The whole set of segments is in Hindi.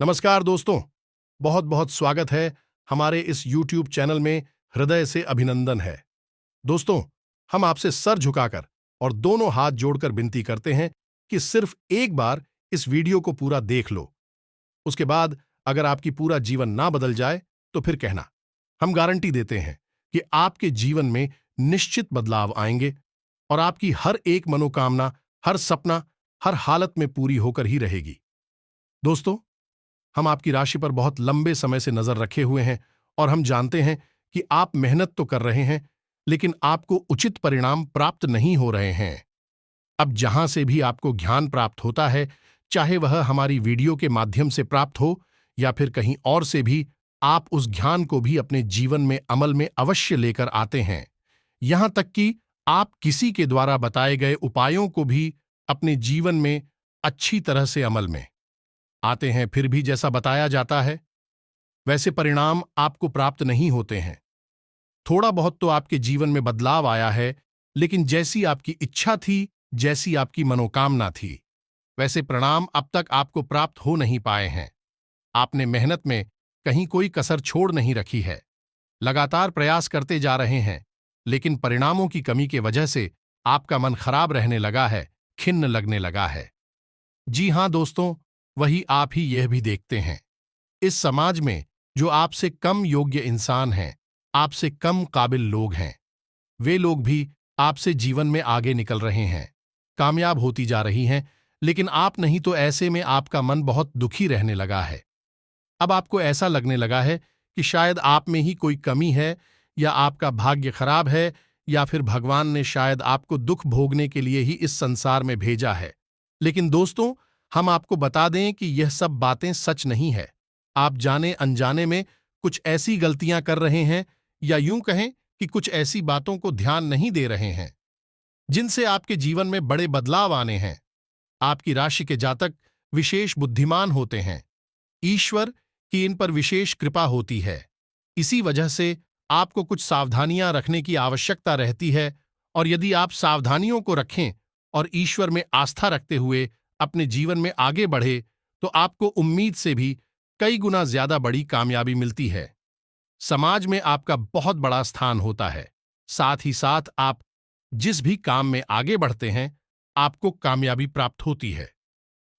नमस्कार दोस्तों, बहुत बहुत स्वागत है हमारे इस YouTube चैनल में। हृदय से अभिनंदन है। दोस्तों, हम आपसे सर झुकाकर और दोनों हाथ जोड़कर विनती करते हैं कि सिर्फ एक बार इस वीडियो को पूरा देख लो। उसके बाद अगर आपकी पूरा जीवन ना बदल जाए तो फिर कहना। हम गारंटी देते हैं कि आपके जीवन में निश्चित बदलाव आएंगे और आपकी हर एक मनोकामना, हर सपना, हर हालत में पूरी होकर ही रहेगी। दोस्तों, हम आपकी राशि पर बहुत लंबे समय से नजर रखे हुए हैं और हम जानते हैं कि आप मेहनत तो कर रहे हैं, लेकिन आपको उचित परिणाम प्राप्त नहीं हो रहे हैं। अब जहां से भी आपको ज्ञान प्राप्त होता है, चाहे वह हमारी वीडियो के माध्यम से प्राप्त हो या फिर कहीं और से भी, आप उस ज्ञान को भी अपने जीवन में अमल में अवश्य लेकर आते हैं। यहां तक कि आप किसी के द्वारा बताए गए उपायों को भी अपने जीवन में अच्छी तरह से अमल में आते हैं, फिर भी जैसा बताया जाता है वैसे परिणाम आपको प्राप्त नहीं होते हैं। थोड़ा बहुत तो आपके जीवन में बदलाव आया है, लेकिन जैसी आपकी इच्छा थी, जैसी आपकी मनोकामना थी, वैसे परिणाम अब तक आपको प्राप्त हो नहीं पाए हैं। आपने मेहनत में कहीं कोई कसर छोड़ नहीं रखी है, लगातार प्रयास करते जा रहे हैं, लेकिन परिणामों की कमी के वजह से आपका मन खराब रहने लगा है, खिन्न लगने लगा है। जी हां दोस्तों, वही आप ही यह भी देखते हैं। इस समाज में जो आपसे कम योग्य इंसान हैं, आपसे कम काबिल लोग हैं, वे लोग भी आपसे जीवन में आगे निकल रहे हैं, कामयाब होती जा रही हैं, लेकिन आप नहीं। तो ऐसे में आपका मन बहुत दुखी रहने लगा है। अब आपको ऐसा लगने लगा है कि शायद आप में ही कोई कमी है, या आपका भाग्य खराब है, या फिर भगवान ने शायद आपको दुख भोगने के लिए ही इस संसार में भेजा है। लेकिन दोस्तों, हम आपको बता दें कि यह सब बातें सच नहीं है। आप जाने अनजाने में कुछ ऐसी गलतियां कर रहे हैं, या यूं कहें कि कुछ ऐसी बातों को ध्यान नहीं दे रहे हैं जिनसे आपके जीवन में बड़े बदलाव आने हैं। आपकी राशि के जातक विशेष बुद्धिमान होते हैं। ईश्वर की इन पर विशेष कृपा होती है। इसी वजह से आपको कुछ सावधानियां रखने की आवश्यकता रहती है, और यदि आप सावधानियों को रखें और ईश्वर में आस्था रखते हुए अपने जीवन में आगे बढ़े, तो आपको उम्मीद से भी कई गुना ज्यादा बड़ी कामयाबी मिलती है। समाज में आपका बहुत बड़ा स्थान होता है। साथ ही साथ आप जिस भी काम में आगे बढ़ते हैं, आपको कामयाबी प्राप्त होती है।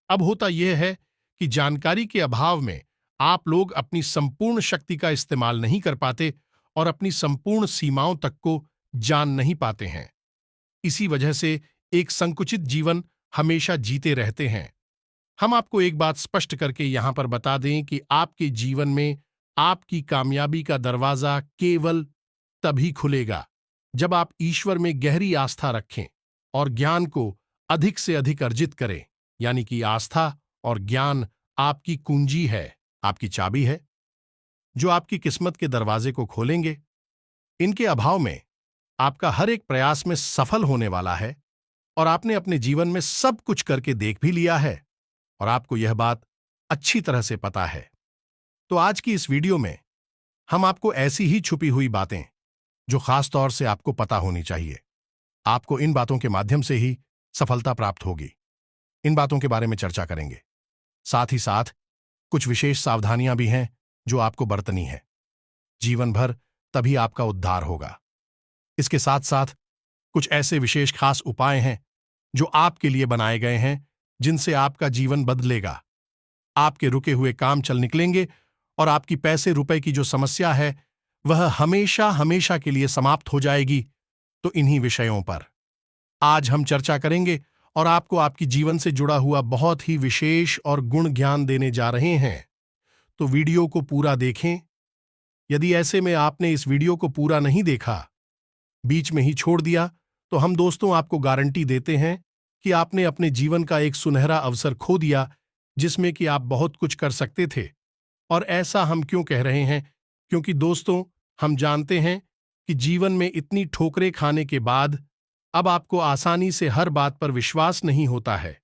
अब होता यह है कि जानकारी के अभाव में आप लोग अपनी संपूर्ण शक्ति का इस्तेमाल नहीं कर पाते और अपनी संपूर्ण सीमाओं तक को जान नहीं पाते हैं। इसी वजह से एक संकुचित जीवन हमेशा जीते रहते हैं। हम आपको एक बात स्पष्ट करके यहां पर बता दें कि आपके जीवन में आपकी कामयाबी का दरवाजा केवल तभी खुलेगा जब आप ईश्वर में गहरी आस्था रखें और ज्ञान को अधिक से अधिक अर्जित करें। यानी कि आस्था और ज्ञान आपकी कुंजी है, आपकी चाबी है, जो आपकी किस्मत के दरवाजे को खोलेंगे। इनके अभाव में आपका हर एक प्रयास में सफल होने वाला है, और आपने अपने जीवन में सब कुछ करके देख भी लिया है, और आपको यह बात अच्छी तरह से पता है। तो आज की इस वीडियो में हम आपको ऐसी ही छुपी हुई बातें जो खास तौर से आपको पता होनी चाहिए, आपको इन बातों के माध्यम से ही सफलता प्राप्त होगी, इन बातों के बारे में चर्चा करेंगे। साथ ही साथ कुछ विशेष सावधानियां भी हैं जो आपको बरतनी है। जीवन भर तभी आपका उद्धार होगा। इसके साथ साथ कुछ ऐसे विशेष खास उपाय हैं जो आपके लिए बनाए गए हैं, जिनसे आपका जीवन बदलेगा। आपके रुके हुए काम चल निकलेंगे और आपकी पैसे रुपए की जो समस्या है वह हमेशा हमेशा के लिए समाप्त हो जाएगी। तो इन्हीं विषयों पर आज हम चर्चा करेंगे और आपको आपकी जीवन से जुड़ा हुआ बहुत ही विशेष और गुण ज्ञान देने जा रहे हैं। तो वीडियो को पूरा देखें। यदि ऐसे में आपने इस वीडियो को पूरा नहीं देखा, बीच में ही छोड़ दिया, तो हम दोस्तों आपको गारंटी देते हैं कि आपने अपने जीवन का एक सुनहरा अवसर खो दिया, जिसमें कि आप बहुत कुछ कर सकते थे। और ऐसा हम क्यों कह रहे हैं? क्योंकि दोस्तों, हम जानते हैं कि जीवन में इतनी ठोकरें खाने के बाद अब आपको आसानी से हर बात पर विश्वास नहीं होता है।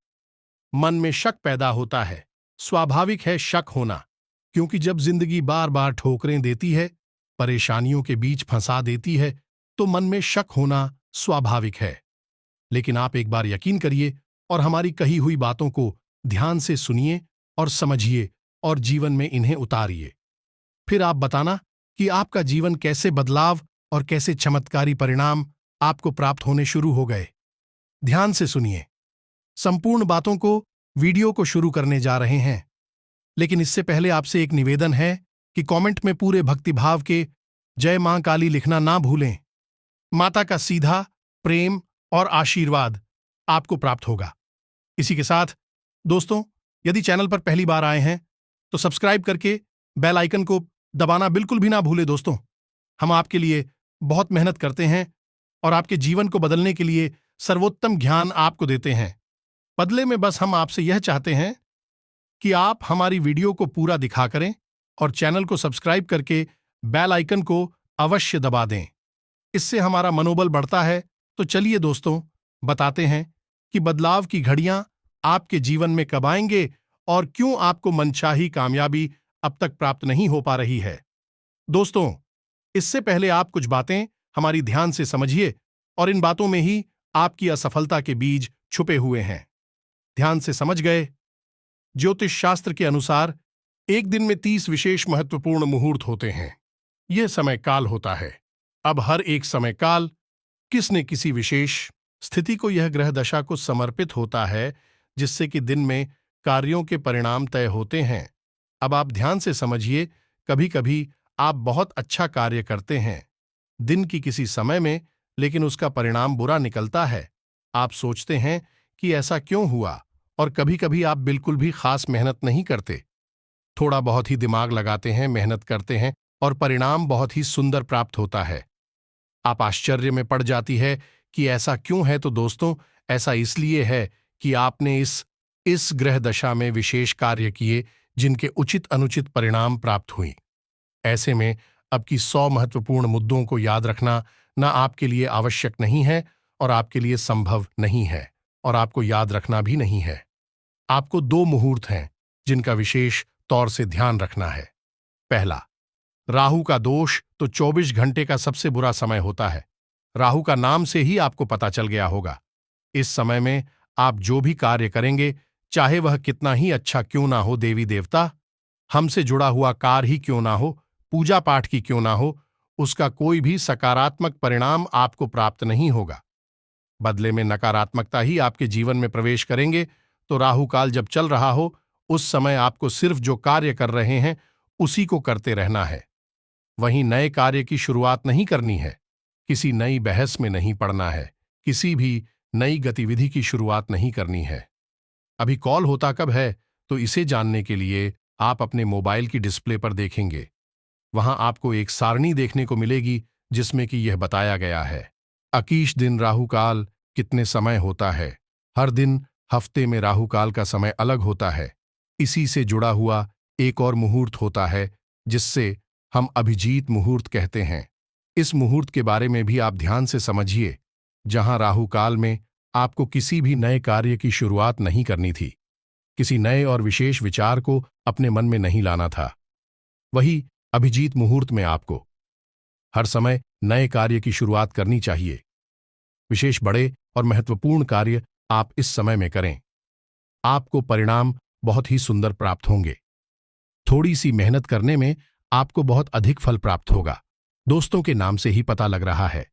मन में शक पैदा होता है। स्वाभाविक है शक होना, क्योंकि जब जिंदगी बार बार ठोकरें देती है, परेशानियों के बीच फंसा देती है, तो मन में शक होना स्वाभाविक है। लेकिन आप एक बार यकीन करिए और हमारी कही हुई बातों को ध्यान से सुनिए और समझिए, और जीवन में इन्हें उतारिए। फिर आप बताना कि आपका जीवन कैसे बदलाव और कैसे चमत्कारी परिणाम आपको प्राप्त होने शुरू हो गए। ध्यान से सुनिए। संपूर्ण बातों को वीडियो को शुरू करने जा रहे हैं, लेकिन इससे पहले आपसे एक निवेदन है कि कमेंट में पूरे भक्तिभाव के जय मां काली लिखना ना भूलें। माता का सीधा प्रेम और आशीर्वाद आपको प्राप्त होगा। इसी के साथ दोस्तों, यदि चैनल पर पहली बार आए हैं तो सब्सक्राइब करके बेल आइकन को दबाना बिल्कुल भी ना भूले। दोस्तों, हम आपके लिए बहुत मेहनत करते हैं और आपके जीवन को बदलने के लिए सर्वोत्तम ज्ञान आपको देते हैं। बदले में बस हम आपसे यह चाहते हैं कि आप हमारी वीडियो को पूरा दिखा करें और चैनल को सब्सक्राइब करके बेल आइकन को अवश्य दबा दें। इससे हमारा मनोबल बढ़ता है। तो चलिए दोस्तों, बताते हैं कि बदलाव की घड़ियां आपके जीवन में कब आएंगे और क्यों आपको मनचाही कामयाबी अब तक प्राप्त नहीं हो पा रही है। दोस्तों, इससे पहले आप कुछ बातें हमारी ध्यान से समझिए और इन बातों में ही आपकी असफलता के बीज छुपे हुए हैं। ध्यान से समझ गए? ज्योतिष शास्त्र के अनुसार एक दिन में 30 विशेष महत्वपूर्ण मुहूर्त होते हैं। यह समय काल होता है। अब हर एक समय काल किसने किसी विशेष स्थिति को यह ग्रह दशा को समर्पित होता है, जिससे कि दिन में कार्यों के परिणाम तय होते हैं। अब आप ध्यान से समझिए। कभी कभी आप बहुत अच्छा कार्य करते हैं दिन की किसी समय में, लेकिन उसका परिणाम बुरा निकलता है। आप सोचते हैं कि ऐसा क्यों हुआ, और कभी कभी आप बिल्कुल भी खास मेहनत नहीं करते, थोड़ा बहुत ही दिमाग लगाते हैं, मेहनत करते हैं और परिणाम बहुत ही सुंदर प्राप्त होता है। आप आश्चर्य में पड़ जाती है कि ऐसा क्यों है। तो दोस्तों, ऐसा इसलिए है कि आपने इस ग्रह दशा में विशेष कार्य किए जिनके उचित अनुचित परिणाम प्राप्त हुई। ऐसे में अब की 100 महत्वपूर्ण मुद्दों को याद रखना न आपके लिए आवश्यक नहीं है और आपके लिए संभव नहीं है, और आपको याद रखना भी नहीं है। आपको 2 मुहूर्त हैं जिनका विशेष तौर से ध्यान रखना है। पहला, राहु का दोष तो 24 घंटे का सबसे बुरा समय होता है। राहु का नाम से ही आपको पता चल गया होगा। इस समय में आप जो भी कार्य करेंगे, चाहे वह कितना ही अच्छा क्यों ना हो, देवी देवता हमसे जुड़ा हुआ कार्य ही क्यों ना हो, पूजा पाठ की क्यों ना हो, उसका कोई भी सकारात्मक परिणाम आपको प्राप्त नहीं होगा। बदले में नकारात्मकता ही आपके जीवन में प्रवेश करेंगे। तो राहु काल जब चल रहा हो, उस समय आपको सिर्फ जो कार्य कर रहे हैं उसी को करते रहना है। वहीं नए कार्य की शुरुआत नहीं करनी है, किसी नई बहस में नहीं पड़ना है, किसी भी नई गतिविधि की शुरुआत नहीं करनी है। अभी कॉल होता कब है, तो इसे जानने के लिए आप अपने मोबाइल की डिस्प्ले पर देखेंगे। वहां आपको एक सारणी देखने को मिलेगी जिसमें कि यह बताया गया है अकीश दिन राहु काल कितने समय होता है। हर दिन हफ्ते में राहु काल का समय अलग होता है। इसी से जुड़ा हुआ एक और मुहूर्त होता है जिससे हम अभिजीत मुहूर्त कहते हैं। इस मुहूर्त के बारे में भी आप ध्यान से समझिए। जहां राहु काल में आपको किसी भी नए कार्य की शुरुआत नहीं करनी थी, किसी नए और विशेष विचार को अपने मन में नहीं लाना था, वही अभिजीत मुहूर्त में आपको हर समय नए कार्य की शुरुआत करनी चाहिए। विशेष बड़े और महत्वपूर्ण कार्य आप इस समय में करें, आपको परिणाम बहुत ही सुंदर प्राप्त होंगे। थोड़ी सी मेहनत करने में आपको बहुत अधिक फल प्राप्त होगा। दोस्तों के नाम से ही पता लग रहा है।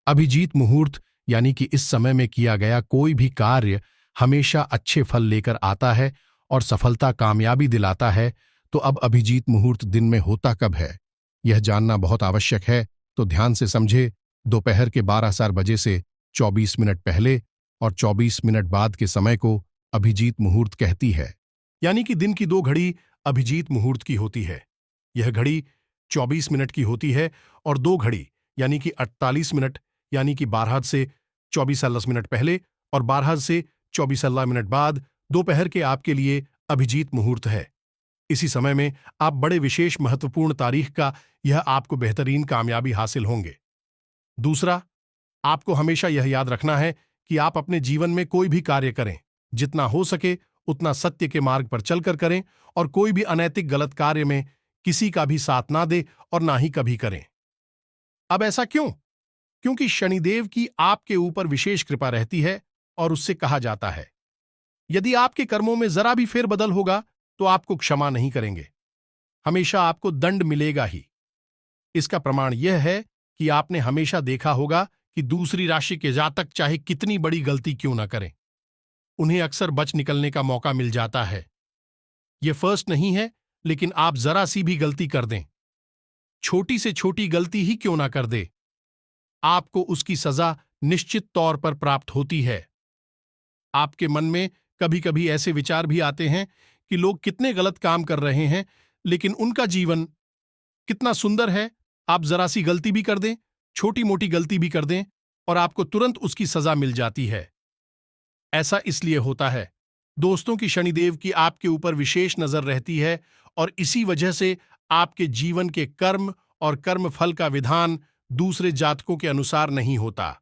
अभिजीत मुहूर्त यानी कि इस समय में किया गया कोई भी कार्य हमेशा अच्छे फल लेकर आता है और सफलता कामयाबी दिलाता है। तो अब अभिजीत मुहूर्त दिन में होता कब है, यह जानना बहुत आवश्यक है। तो ध्यान से समझे। दोपहर के 12 बजे से 24 मिनट पहले और 24 मिनट बाद के समय को अभिजीत मुहूर्त कहती है। यानी कि दिन की 2 घड़ी अभिजीत मुहूर्त की होती है। यह घड़ी 24 मिनट की होती है और 2 घड़ी यानी कि 48 मिनट यानी कि 12 से 24 मिनट पहले और 12 से 24 मिनट बाद दोपहर के आपके लिए अभिजीत मुहूर्त है। इसी समय में आप बड़े विशेष महत्वपूर्ण तारीख का यह आपको बेहतरीन कामयाबी हासिल होंगे। दूसरा, आपको हमेशा यह याद रखना है कि आप अपने जीवन में कोई भी कार्य करें, जितना हो सके उतना सत्य के मार्ग पर चलकर करें और कोई भी अनैतिक गलत कार्य में किसी का भी साथ ना दे और ना ही कभी करें। अब ऐसा क्यों? क्योंकि शनिदेव की आपके ऊपर विशेष कृपा रहती है और उससे कहा जाता है, यदि आपके कर्मों में जरा भी फेरबदल होगा तो आपको क्षमा नहीं करेंगे, हमेशा आपको दंड मिलेगा ही। इसका प्रमाण यह है कि आपने हमेशा देखा होगा कि दूसरी राशि के जातक चाहे कितनी बड़ी गलती क्यों न करें, उन्हें अक्सर बच निकलने का मौका मिल जाता है। यह फर्स्ट नहीं है, लेकिन आप जरा सी भी गलती कर दें, छोटी से छोटी गलती ही क्यों ना कर दे, आपको उसकी सजा निश्चित तौर पर प्राप्त होती है। आपके मन में कभी कभी ऐसे विचार भी आते हैं कि लोग कितने गलत काम कर रहे हैं, लेकिन उनका जीवन कितना सुंदर है। आप जरा सी गलती भी कर दें, छोटी मोटी गलती भी कर दें, और आपको तुरंत उसकी सजा मिल जाती है। ऐसा इसलिए होता है, दोस्तों, की शनिदेव की आपके ऊपर विशेष नजर रहती है, और इसी वजह से आपके जीवन के कर्म और कर्म फल का विधान दूसरे जातकों के अनुसार नहीं होता,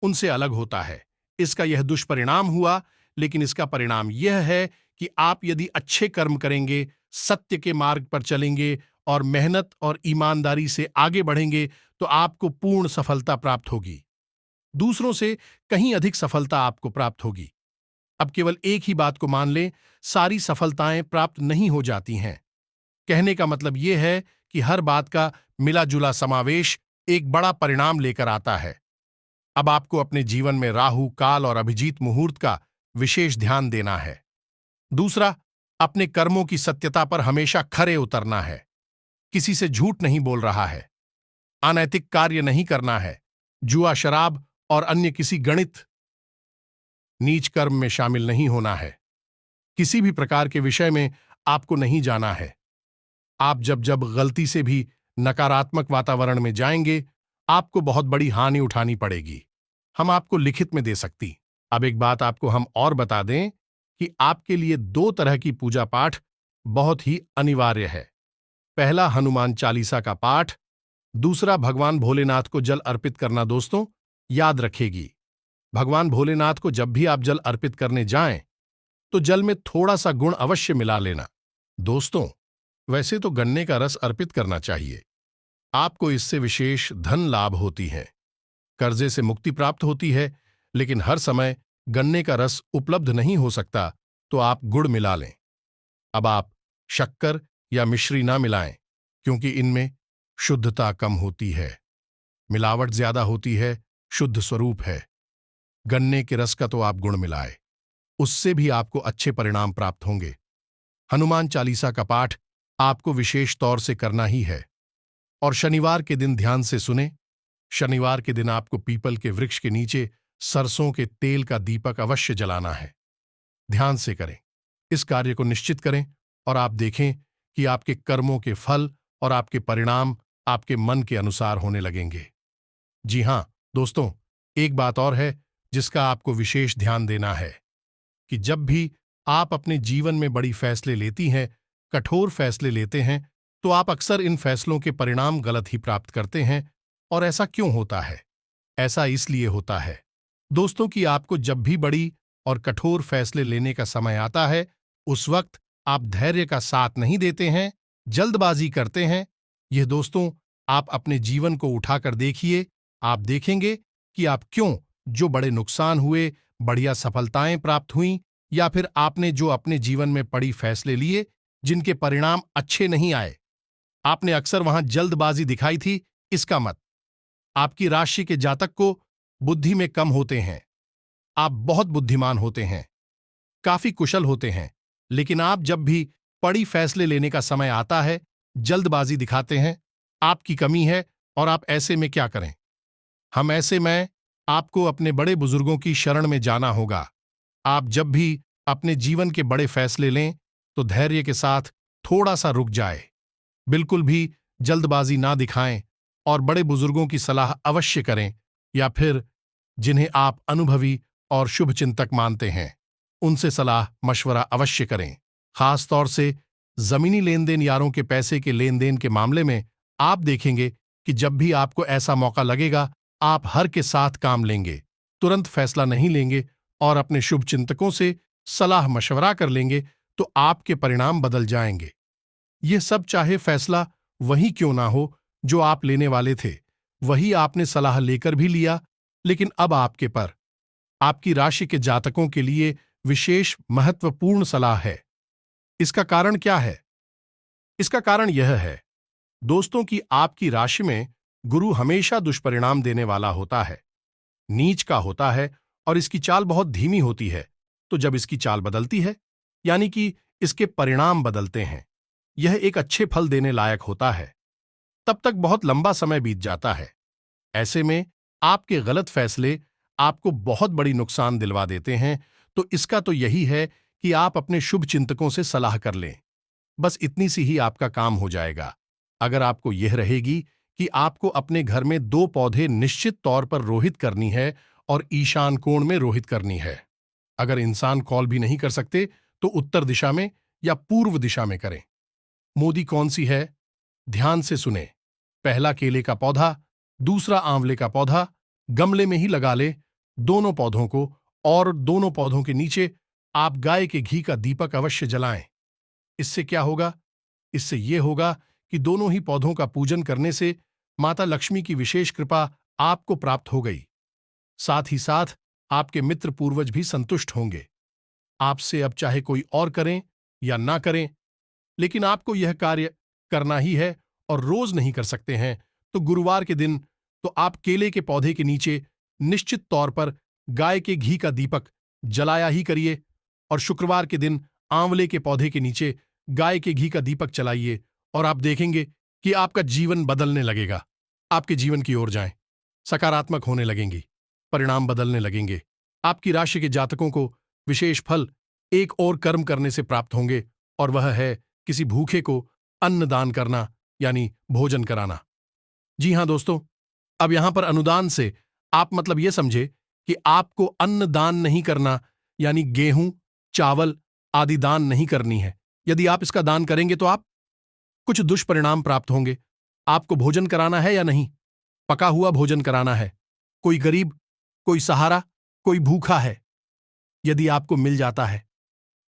उनसे अलग होता है। इसका यह दुष्परिणाम हुआ, लेकिन इसका परिणाम यह है कि आप यदि अच्छे कर्म करेंगे, सत्य के मार्ग पर चलेंगे और मेहनत और ईमानदारी से आगे बढ़ेंगे, तो आपको पूर्ण सफलता प्राप्त होगी, दूसरों से कहीं अधिक सफलता आपको प्राप्त होगी। अब केवल एक ही बात को मान लें, सारी सफलताएं प्राप्त नहीं हो जाती हैं। कहने का मतलब यह है कि हर बात का मिला जुला समावेश एक बड़ा परिणाम लेकर आता है। अब आपको अपने जीवन में राहु काल और अभिजीत मुहूर्त का विशेष ध्यान देना है। दूसरा, अपने कर्मों की सत्यता पर हमेशा खरे उतरना है। किसी से झूठ नहीं बोल रहा है, अनैतिक कार्य नहीं करना है, जुआ शराब और अन्य किसी गणित नीच कर्म में शामिल नहीं होना है। किसी भी प्रकार के विषय में आपको नहीं जाना है। आप जब जब गलती से भी नकारात्मक वातावरण में जाएंगे, आपको बहुत बड़ी हानि उठानी पड़ेगी। हम आपको लिखित में दे सकती। अब एक बात आपको हम और बता दें कि आपके लिए 2 तरह की पूजा पाठ बहुत ही अनिवार्य है। पहला, हनुमान चालीसा का पाठ। दूसरा, भगवान भोलेनाथ को जल अर्पित करना। दोस्तों, याद रखेगी, भगवान भोलेनाथ को जब भी आप जल अर्पित करने जाएं, तो जल में थोड़ा सा गुण अवश्य मिला लेना। दोस्तों, वैसे तो गन्ने का रस अर्पित करना चाहिए, आपको इससे विशेष धन लाभ होती है, कर्जे से मुक्ति प्राप्त होती है, लेकिन हर समय गन्ने का रस उपलब्ध नहीं हो सकता, तो आप गुड़ मिला लें। अब आप शक्कर या मिश्री ना मिलाएं, क्योंकि इनमें शुद्धता कम होती है, मिलावट ज्यादा होती है, शुद्ध स्वरूप है। गन्ने के रस का तो आप गुण मिलाए, उससे भी आपको अच्छे परिणाम प्राप्त होंगे। हनुमान चालीसा का पाठ आपको विशेष तौर से करना ही है, और शनिवार के दिन ध्यान से सुने। शनिवार के दिन आपको पीपल के वृक्ष के नीचे सरसों के तेल का दीपक अवश्य जलाना है। ध्यान से करें, इस कार्य को निश्चित करें, और आप देखें कि आपके कर्मों के फल और आपके परिणाम आपके मन के अनुसार होने लगेंगे। जी हां दोस्तों, एक बात और है जिसका आपको विशेष ध्यान देना है कि जब भी आप अपने जीवन में बड़ी फैसले लेती हैं, कठोर फैसले लेते हैं, तो आप अक्सर इन फैसलों के परिणाम गलत ही प्राप्त करते हैं। और ऐसा क्यों होता है? ऐसा इसलिए होता है दोस्तों कि आपको जब भी बड़ी और कठोर फैसले लेने का समय आता है, उस वक्त आप धैर्य का साथ नहीं देते हैं, जल्दबाजी करते हैं। यह दोस्तों, आप अपने जीवन को उठाकर देखिए, आप देखेंगे कि आप क्यों जो बड़े नुकसान हुए, बढ़िया सफलताएं प्राप्त हुईं, या फिर आपने जो अपने जीवन में बड़ी फैसले लिए जिनके परिणाम अच्छे नहीं आए, आपने अक्सर वहां जल्दबाजी दिखाई थी। इसका मत आपकी राशि के जातक को बुद्धि में कम होते हैं। आप बहुत बुद्धिमान होते हैं, काफी कुशल होते हैं, लेकिन आप जब भी बड़ी फैसले लेने का समय आता है, जल्दबाजी दिखाते हैं। आपकी कमी है, और आप ऐसे में क्या करें? हम ऐसे में आपको अपने बड़े बुजुर्गों की शरण में जाना होगा। आप जब भी अपने जीवन के बड़े फैसले लें, तो धैर्य के साथ थोड़ा सा रुक जाए, बिल्कुल भी जल्दबाजी ना दिखाएं, और बड़े बुजुर्गों की सलाह अवश्य करें, या फिर जिन्हें आप अनुभवी और शुभचिंतक मानते हैं, उनसे सलाह मशवरा अवश्य करें। खास तौर से जमीनी लेन देन, यारों के पैसे के लेन देन के मामले में आप देखेंगे कि जब भी आपको ऐसा मौका लगेगा, आप हर के साथ काम लेंगे, तुरंत फैसला नहीं लेंगे, और अपने शुभचिंतकों से सलाह मशवरा कर लेंगे, तो आपके परिणाम बदल जाएंगे। ये सब चाहे फैसला वही क्यों ना हो जो आप लेने वाले थे, वही आपने सलाह लेकर भी लिया, लेकिन अब आपके पर आपकी राशि के जातकों के लिए विशेष महत्वपूर्ण सलाह है। इसका कारण क्या है? इसका कारण यह है, दोस्तों, कि आपकी राशि में गुरु हमेशा दुष्परिणाम देने वाला होता है, नीच का होता है और इसकी चाल बहुत धीमी होती है। तो जब इसकी चाल बदलती है, यानी कि इसके परिणाम बदलते हैं, यह एक अच्छे फल देने लायक होता है, तब तक बहुत लंबा समय बीत जाता है। ऐसे में आपके गलत फैसले आपको बहुत बड़ी नुकसान दिलवा देते हैं। तो इसका तो यही है कि आप अपने शुभ चिंतकों से सलाह कर लें। बस इतनी सी ही आपका काम हो जाएगा। अगर आपको यह रहेगी कि आपको अपने घर में 2 पौधे निश्चित तौर पर रोहित करनी है और ईशान कोण में रोहित करनी है। अगर इंसान कॉल भी नहीं कर सकते तो उत्तर दिशा में या पूर्व दिशा में करें। मोदी कौन सी है? ध्यान से सुने। पहला केले का पौधा, दूसरा आंवले का पौधा गमले में ही लगा ले, दोनों पौधों को, और दोनों पौधों के नीचे आप गाय के घी का दीपक अवश्य जलाएं। इससे क्या होगा? इससे यह होगा कि दोनों ही पौधों का पूजन करने से माता लक्ष्मी की विशेष कृपा आपको प्राप्त हो गई। साथ ही साथ आपके मित्र पूर्वज भी संतुष्ट होंगे। आपसे अब चाहे कोई और करें या ना करें, लेकिन आपको यह कार्य करना ही है और रोज नहीं कर सकते हैं तो गुरुवार के दिन तो आप केले के पौधे के नीचे निश्चित तौर पर गाय के घी का दीपक जलाया ही करिए, और शुक्रवार के दिन आंवले के पौधे के नीचे गाय के घी का दीपक जलाइए, और आप देखेंगे कि आपका जीवन बदलने लगेगा। आपके जीवन की ओर जाएं, सकारात्मक होने लगेंगी, परिणाम बदलने लगेंगे। आपकी राशि के जातकों को विशेष फल एक और कर्म करने से प्राप्त होंगे, और वह है किसी भूखे को अन्न दान करना, यानी भोजन कराना। जी हां दोस्तों, अब यहां पर अनुदान से आप मतलब यह समझे कि आपको अन्न दान नहीं करना, यानी गेहूं, चावल आदि दान नहीं करनी है। यदि आप इसका दान करेंगे तो आप कुछ दुष्परिणाम प्राप्त होंगे। आपको भोजन कराना है या नहीं? पका हुआ भोजन कराना है। कोई गरीब, कोई सहारा, कोई भूखा है, यदि आपको मिल जाता है,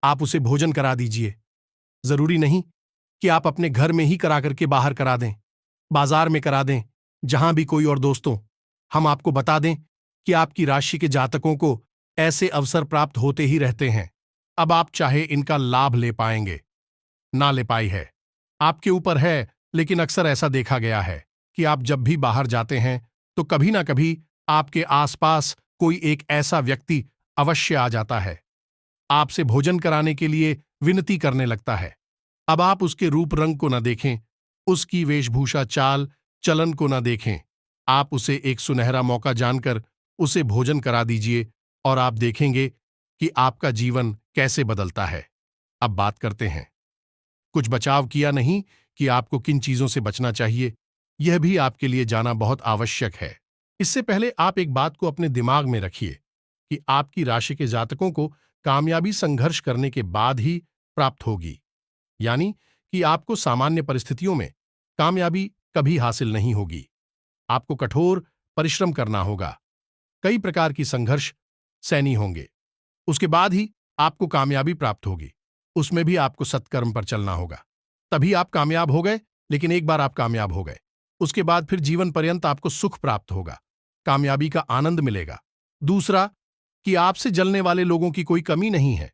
आप उसे भोजन करा दीजिए। जरूरी नहीं कि आप अपने घर में ही करा करके बाहर करा दें, बाजार में करा दें, जहां भी कोई। और दोस्तों, हम आपको बता दें कि आपकी राशि के जातकों को ऐसे अवसर प्राप्त होते ही रहते हैं। अब आप चाहे इनका लाभ ले पाएंगे, ना ले पाई है, आपके ऊपर है, लेकिन अक्सर ऐसा देखा गया है कि आप जब भी बाहर जाते हैं तो कभी ना कभी आपके आसपास कोई एक ऐसा व्यक्ति अवश्य आ जाता है, आपसे भोजन कराने के लिए विनती करने लगता है। अब आप उसके रूप रंग को न देखें, उसकी वेशभूषा चाल चलन को न देखें, आप उसे एक सुनहरा मौका जानकर उसे भोजन करा दीजिए, और आप देखेंगे कि आपका जीवन कैसे बदलता है। अब बात करते हैं, कुछ बचाव किया नहीं कि आपको किन चीजों से बचना चाहिए, यह भी आपके लिए जाना बहुत आवश्यक है। इससे पहले आप एक बात को अपने दिमाग में रखिए कि आपकी राशि के जातकों को कामयाबी संघर्ष करने के बाद ही प्राप्त होगी, यानी कि आपको सामान्य परिस्थितियों में कामयाबी कभी हासिल नहीं होगी। आपको कठोर परिश्रम करना होगा, कई प्रकार की संघर्ष सहनी होंगे, उसके बाद ही आपको कामयाबी प्राप्त होगी। उसमें भी आपको सत्कर्म पर चलना होगा, तभी आप कामयाब हो गए। लेकिन एक बार आप कामयाब हो गए, उसके बाद फिर जीवन पर्यंत आपको सुख प्राप्त होगा, कामयाबी का आनंद मिलेगा। दूसरा, कि आपसे जलने वाले लोगों की कोई कमी नहीं है।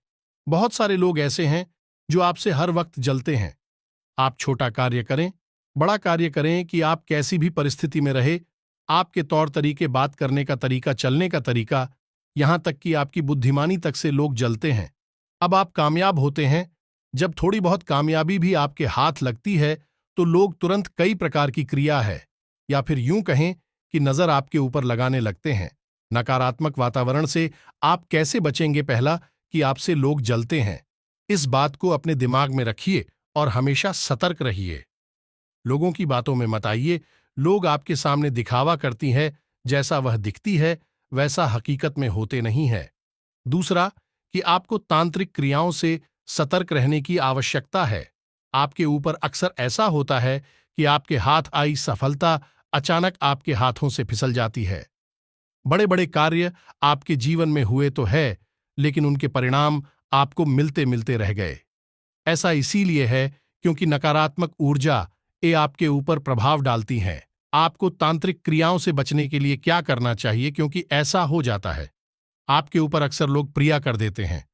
बहुत सारे लोग ऐसे हैं जो आपसे हर वक्त जलते हैं। आप छोटा कार्य करें, बड़ा कार्य करें, कि आप कैसी भी परिस्थिति में रहे, आपके तौर तरीके, बात करने का तरीका, चलने का तरीका, यहां तक कि आपकी बुद्धिमानी तक से लोग जलते हैं। अब आप कामयाब होते हैं, जब थोड़ी बहुत कामयाबी भी आपके हाथ लगती है तो लोग तुरंत कई प्रकार की क्रिया है, या फिर यूं कहें कि नजर आपके ऊपर लगाने लगते हैं। नकारात्मक वातावरण से आप कैसे बचेंगे? पहला, कि आपसे लोग जलते हैं, इस बात को अपने दिमाग में रखिए और हमेशा सतर्क रहिए। लोगों की बातों में मत आइए। लोग आपके सामने दिखावा करती है, जैसा वह दिखती है वैसा हकीकत में होते नहीं है। दूसरा, कि आपको तांत्रिक क्रियाओं से सतर्क रहने की आवश्यकता है। आपके ऊपर अक्सर ऐसा होता है कि आपके हाथ आई सफलता अचानक आपके हाथों से फिसल जाती है। बड़े बड़े कार्य आपके जीवन में हुए तो है, लेकिन उनके परिणाम आपको मिलते मिलते रह गए। ऐसा इसीलिए है क्योंकि नकारात्मक ऊर्जा ये आपके ऊपर प्रभाव डालती हैं। आपको तांत्रिक क्रियाओं से बचने के लिए क्या करना चाहिए? क्योंकि ऐसा हो जाता है, आपके ऊपर अक्सर लोग प्रिया कर देते हैं।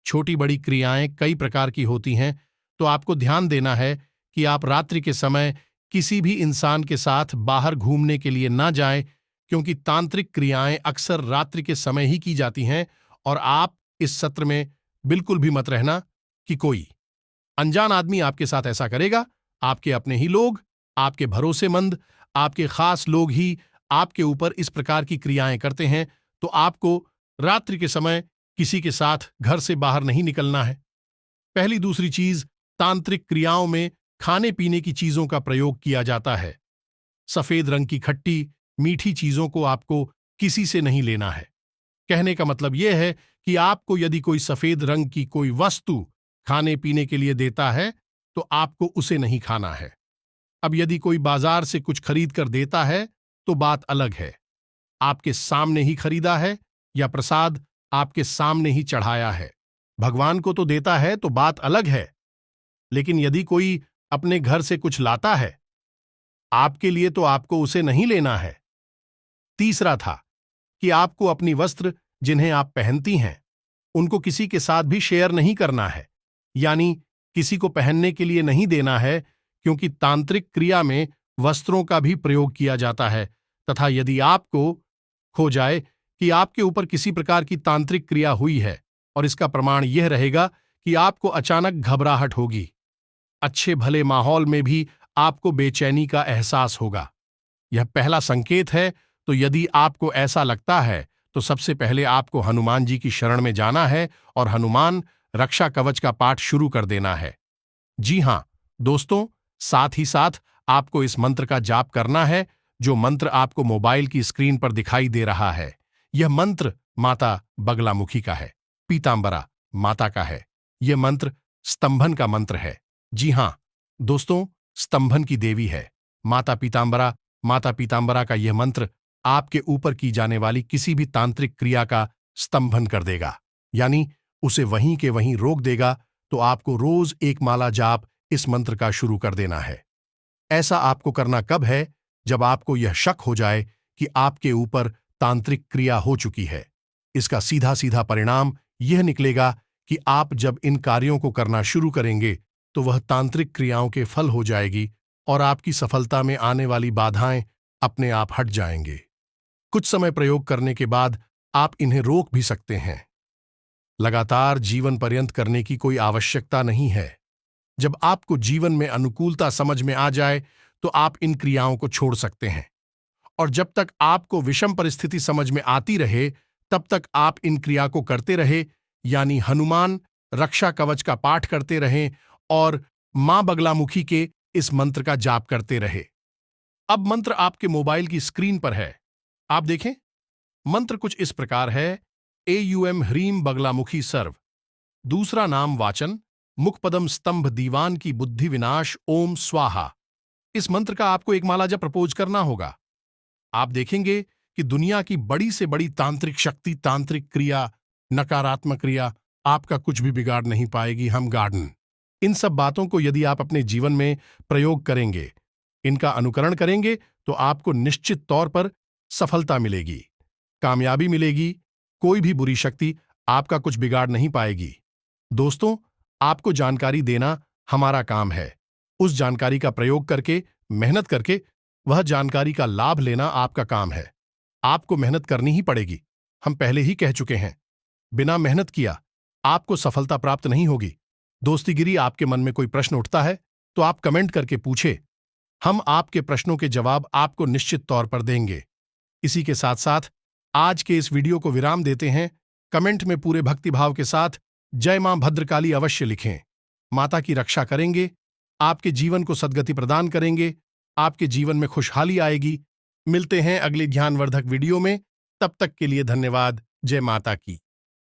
छोटी बड़ी क्रियाएं कई प्रकार की होती हैं, तो आपको ध्यान देना है कि आप रात्रि के समय किसी भी इंसान के साथ बाहर घूमने के लिए ना जाएं, क्योंकि तांत्रिक क्रियाएं अक्सर रात्रि के समय ही की जाती हैं। और आप इस सत्र में बिल्कुल भी मत रहना कि कोई अनजान आदमी आपके साथ ऐसा करेगा। आपके अपने ही लोग, आपके भरोसेमंद, आपके खास लोग ही आपके ऊपर इस प्रकार की क्रियाएं करते हैं। तो आपको रात्रि के समय किसी के साथ घर से बाहर नहीं निकलना है। पहली दूसरी चीज, तांत्रिक क्रियाओं में खाने पीने की चीजों का प्रयोग किया जाता है। सफेद रंग की खट्टी मीठी चीजों को आपको किसी से नहीं लेना है। कहने का मतलब यह है कि आपको यदि कोई सफेद रंग की कोई वस्तु खाने पीने के लिए देता है तो आपको उसे नहीं खाना है। अब यदि कोई बाजार से कुछ खरीद कर देता है तो बात अलग है। आपके सामने ही खरीदा है या प्रसाद आपके सामने ही चढ़ाया है, भगवान को तो देता है तो बात अलग है। लेकिन यदि कोई अपने घर से कुछ लाता है आपके लिए तो आपको उसे नहीं लेना है। तीसरा था कि आपको अपनी वस्त्र जिन्हें आप पहनती हैं उनको किसी के साथ भी शेयर नहीं करना है, यानी किसी को पहनने के लिए नहीं देना है, क्योंकि तांत्रिक क्रिया में वस्त्रों का भी प्रयोग किया जाता है। तथा यदि आपको हो जाए कि आपके ऊपर किसी प्रकार की तांत्रिक क्रिया हुई है और इसका प्रमाण यह रहेगा कि आपको अचानक घबराहट होगी, अच्छे भले माहौल में भी आपको बेचैनी का एहसास होगा, यह पहला संकेत है। तो यदि आपको ऐसा लगता है तो सबसे पहले आपको हनुमान जी की शरण में जाना है और हनुमान रक्षा कवच का पाठ शुरू कर देना है। जी हां दोस्तों, साथ ही साथ आपको इस मंत्र का जाप करना है, जो मंत्र आपको मोबाइल की स्क्रीन पर दिखाई दे रहा है। यह मंत्र माता बगलामुखी का है, पीतांबरा माता का है। यह मंत्र स्तंभन का मंत्र है। जी हां दोस्तों, स्तंभन की देवी है माता पीतांबरा। माता पीतांबरा का यह मंत्र आपके ऊपर की जाने वाली किसी भी तांत्रिक क्रिया का स्तंभन कर देगा, यानी उसे वहीं के वहीं रोक देगा। तो आपको रोज एक माला जाप इस मंत्र का शुरू कर देना है। ऐसा आपको करना कब है? जब आपको यह शक हो जाए कि आपके ऊपर तांत्रिक क्रिया हो चुकी है। इसका सीधा सीधा परिणाम यह निकलेगा कि आप जब इन कार्यों को करना शुरू करेंगे तो वह तांत्रिक क्रियाओं के फल हो जाएगी और आपकी सफलता में आने वाली बाधाएं अपने आप हट जाएंगे। कुछ समय प्रयोग करने के बाद आप इन्हें रोक भी सकते हैं। लगातार जीवन पर्यंत करने की कोई आवश्यकता नहीं है। जब आपको जीवन में अनुकूलता समझ में आ जाए तो आप इन क्रियाओं को छोड़ सकते हैं, और जब तक आपको विषम परिस्थिति समझ में आती रहे तब तक आप इन क्रिया को करते रहे, यानी हनुमान रक्षा कवच का पाठ करते रहें और मां बगलामुखी के इस मंत्र का जाप करते रहे। अब मंत्र आपके मोबाइल की स्क्रीन पर है, आप देखें। मंत्र कुछ इस प्रकार है: एयूएम ह्रीम बगलामुखी सर्व। दूसरा नाम वाचन: मुखपदम स्तंभ दीवान की बुद्धि विनाश ओम स्वाहा। इस मंत्र का आपको एक माला जब प्रपोज करना होगा। आप देखेंगे कि दुनिया की बड़ी से बड़ी तांत्रिक शक्ति, तांत्रिक क्रिया, नकारात्मक क्रिया आपका कुछ भी बिगाड़ नहीं पाएगी। हम गार्डन इन सब बातों को यदि आप अपने जीवन में प्रयोग करेंगे, इनका अनुकरण करेंगे, तो आपको निश्चित तौर पर सफलता मिलेगी, कामयाबी मिलेगी। कोई भी बुरी शक्ति आपका कुछ बिगाड़ नहीं पाएगी। दोस्तों, आपको जानकारी देना हमारा काम है। उस जानकारी का प्रयोग करके, मेहनत करके, वह जानकारी का लाभ लेना आपका काम है। आपको मेहनत करनी ही पड़ेगी। हम पहले ही कह चुके हैं, बिना मेहनत किया आपको सफलता प्राप्त नहीं होगी। दोस्तीगिरी आपके मन में कोई प्रश्न उठता है तो आप कमेंट करके पूछे, हम आपके प्रश्नों के जवाब आपको निश्चित तौर पर देंगे। इसी के साथ साथ आज के इस वीडियो को विराम देते हैं। कमेंट में पूरे भक्तिभाव के साथ जय मां भद्रकाली अवश्य लिखें। माता की रक्षा करेंगे, आपके जीवन को सद्गति प्रदान करेंगे, आपके जीवन में खुशहाली आएगी। मिलते हैं अगले ज्ञानवर्धक वीडियो में। तब तक के लिए धन्यवाद। जय माता की।